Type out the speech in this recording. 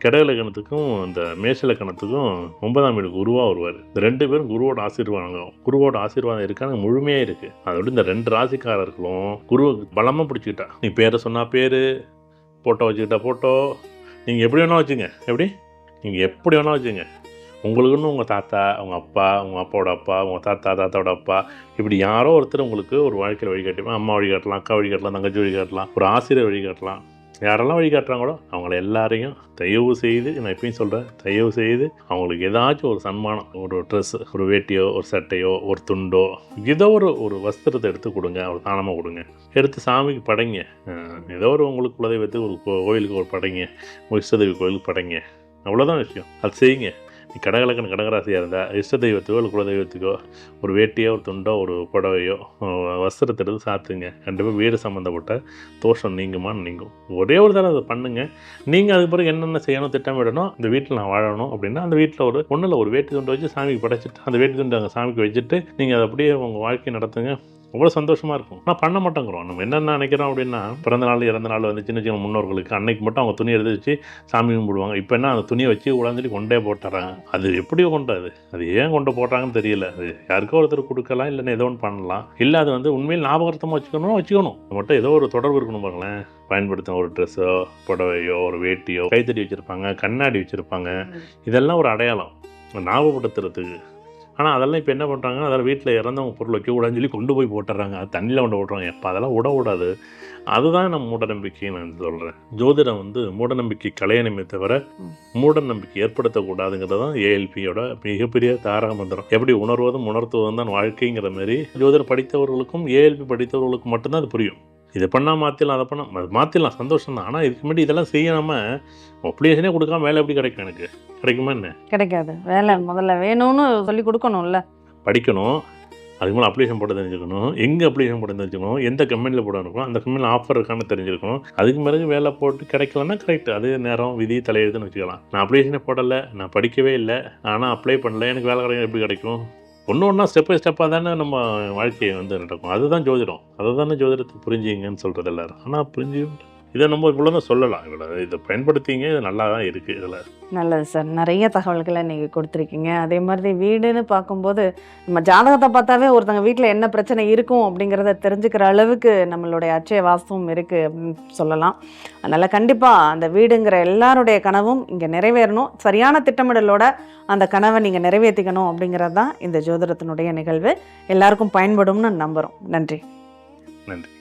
கடகலக்கணத்துக்கும் இந்த மேஷ லக்கணத்துக்கும் 9ஆம் வீடு குருவாக வருவார். இந்த 2 பேரும் குருவோட ஆசீர்வாதம், குருவோட ஆசீர்வாதம் இருக்காங்க முழுமையாக இருக்குது. அதோட இந்த 2 ராசிக்காரர்களும் குருவை பலமாக பிடிச்சிக்கிட்டா, நீ பேரை சொன்னால் பேர், ஃபோட்டோ வச்சுக்கிட்டா ஃபோட்டோ, நீங்கள் எப்படி வேணால் வச்சுங்க, நீங்கள் எப்படி வேணால் வச்சுங்க. உங்களுக்குன்னு உங்கள் தாத்தா, உங்கள் அப்பா, உங்கள் அப்பாவோட அப்பா, உங்கள் தாத்தாவோட அப்பா, இப்படி யாரோ ஒருத்தர் உங்களுக்கு ஒரு வாழ்க்கையில் வழிகாட்டிப்போம். அம்மா வழிகாட்டலாம், அக்கா வழிகாட்டலாம், தங்கச்சி வழிகாட்டலாம், ஒரு ஆசிரியர் வழிகாட்டலாம். யாரெல்லாம் வழிகாட்டுறாங்களோ அவங்கள எல்லாரையும் தயவு செய்து, நான் எப்பயும் சொல்கிறேன், தயவு செய்து அவங்களுக்கு ஏதாச்சும் ஒரு சன்மானம், ஒரு ட்ரெஸ்ஸு, ஒரு வேட்டியோ, ஒரு சட்டையோ, ஒரு துண்டோ, ஏதோ ஒரு வஸ்திரத்தை எடுத்து கொடுங்க, ஒரு தானமாக கொடுங்க. எடுத்து சாமிக்கு படைங்க. ஏதோ ஒரு உங்களுக்கு குலதெய்வத்துக்கு ஒரு கோயிலுக்கு ஒரு படைங்க, ஒரு இஷ்டதெய்வ கோயிலுக்கு படைங்க. அவ்வளோதான் விஷயம். அது செய்யுங்க. நீ கடகலக்கண கடகராசியாக இருந்தால் இஷ்ட தெய்வத்துக்கோ இல்லை குலதெய்வத்துக்கோ ஒரு வேட்டியோ, ஒரு துண்டோ, ஒரு புடவையோ, வஸ்திரத்தை எடுத்து சாத்துங்க. கண்டிப்பாக வீடு சம்மந்தப்பட்ட தோஷம் நீங்கும். ஒரே ஒரு தடவை அதை பண்ணுங்கள். நீங்கள் அதுக்கு பிறகு என்னென்ன செய்யணும், திட்டமிடணும், இந்த வீட்டில் நான் வாழணும் அப்படின்னா அந்த வீட்டில் ஒரு வேட்டி துண்டை வச்சு சாமிக்கு படைச்சிட்டு, அந்த வேட்டி துண்டை அங்கே சாமிக்கு வச்சுட்டு நீங்கள் அதை அப்படியே உங்கள் வாழ்க்கையை நடத்துங்க. அவ்வளோ சந்தோஷமாக இருக்கும். ஆனால் பண்ண மாட்டேங்கிறோம். நம்ம என்னென்ன நினைக்கிறோம் அப்படின்னா, பிறந்த நாள் இறந்த நாள் வந்து சின்ன சின்ன முன்னோர்களுக்கு அன்னைக்கு மட்டும் அவங்க துணி எடுத்து வச்சு சாமி கும்பிடுவாங்க. இப்போ என்ன, அந்த துணியை வச்சு உடஞ்சிட்டு கொண்டே போட்டுறாங்க. அது எப்படியோ கொண்டாது, அது ஏன் கொண்டு போட்டாங்கன்னு தெரியல. அது யாருக்கோ ஒருத்தர் கொடுக்கலாம், இல்லைன்னா ஏதோ ஒன்று பண்ணலாம். இல்லை அது வந்து உண்மையில் ஞாபகார்த்தமாக வச்சுக்கணும். மட்டும் ஏதோ ஒரு தொடர்பு இருக்கணும் பாருங்களேன். பயன்படுத்தும் ஒரு ட்ரெஸ்ஸோ, புடவையோ, ஒரு வேட்டியோ, கைத்தடி வச்சுருப்பாங்க, கண்ணாடி வச்சுருப்பாங்க. இதெல்லாம் ஒரு அடையாளம் ஞாபகப்படுத்துறதுக்கு. ஆனால் அதெல்லாம் இப்போ என்ன பண்ணுறாங்கன்னா, அதெல்லாம் வீட்டில் இறந்தவங்க பொருள் வைக்கக்கூடாதுன்னு சொல்லி கொண்டு போய் போட்டுறாங்க. அது தண்ணியில் கொண்டு போட்டுறாங்க. எப்போ அதெல்லாம் விடக்கூடாது. அதுதான் நம்ம மூடநம்பிக்கைன்னு நான் சொல்கிறேன். ஜோதிடம் வந்து மூடநம்பிக்கை கலையணுமே தவிர மூடநம்பிக்கை ஏற்படுத்தக்கூடாதுங்கிறது தான் ஏஎல்பியோட மிகப்பெரிய தாரக மந்திரம். எப்படி உணர்வதும் உணர்த்துவதும் தான் வாழ்க்கைங்கிற மாதிரி ஜோதிடம் படித்தவர்களுக்கும் ஏஎல்பி படித்தவர்களுக்கும் மட்டும்தான் அது புரியும். இதை பண்ணால் மாற்றிடலாம், அதை பண்ணால் அது மாற்றிடலாம், சந்தோஷம் தான். ஆனால் இதுக்கு முன்னாடி இதெல்லாம் செய்யாமல் அப்ளிகேஷனே கொடுக்காம வேலை எப்படி கிடைக்கும்? எனக்கு கிடைக்குமா? என்ன கிடைக்காது. வேலை முதல்ல வேணும்னு சொல்லி கொடுக்கணும்ல. படிக்கணும், அதுக்கு மேலே அப்ளிகேஷன் போட தெரிஞ்சுக்கணும், எங்கே அப்ளிகேஷன் போட தெரிஞ்சுக்கணும், எந்த கம்பெனியில் போட இருக்கணும், அந்த கம்பெனியில் ஆஃபர் இருக்கான்னு தெரிஞ்சிருக்கணும். அதுக்கு பிறகு வேலை போட்டு கிடைக்கலன்னா கரெக்ட், அது நேரம் விதி தலையெழுதுன்னு வச்சுக்கலாம். நான் அப்ளிகேஷனே போடலை, நான் படிக்கவே இல்லை, ஆனால் அப்ளை பண்ணல, எனக்கு வேலை கிடைக்கும், எப்படி கிடைக்கும்? ஒன்றா ஸ்டெப் பை ஸ்டெப்பாக தானே நம்ம வாழ்க்கையை வந்து நடக்கும். அதுதான் ஜோதிடம். அதை தானே ஜோதிடத்தை புரிஞ்சிங்கன்னு சொல்கிறது எல்லாரும். ஆனால் புரிஞ்சு இதை நம்ம இவ்வளோ தான் சொல்லலாம். இதை பயன்படுத்திங்க, இது நல்லா தான் இருக்குது. இதில் நல்லது சார். நிறைய தகவல்களை நீங்கள் கொடுத்துருக்கீங்க. அதே மாதிரி வீடுன்னு பார்க்கும்போது நம்ம ஜாதகத்தை பார்த்தாவே ஒருத்தங்க வீட்டில் என்ன பிரச்சனை இருக்கும் அப்படிங்கிறத தெரிஞ்சுக்கிற அளவுக்கு நம்மளுடைய அட்சய வாஸ்துவும் இருக்குது அப்படின்னு சொல்லலாம். அதனால் கண்டிப்பாக அந்த வீடுங்கிற எல்லாருடைய கனவும் இங்கே நிறைவேறணும். சரியான திட்டமிடலோட அந்த கனவை நீங்கள் நிறைவேற்றிக்கணும் அப்படிங்கிறது தான் இந்த ஜோதிடத்தினுடைய நிகழ்வு. எல்லாருக்கும் பயன்படும்னு நம்புகிறோம். நன்றி. நன்றி.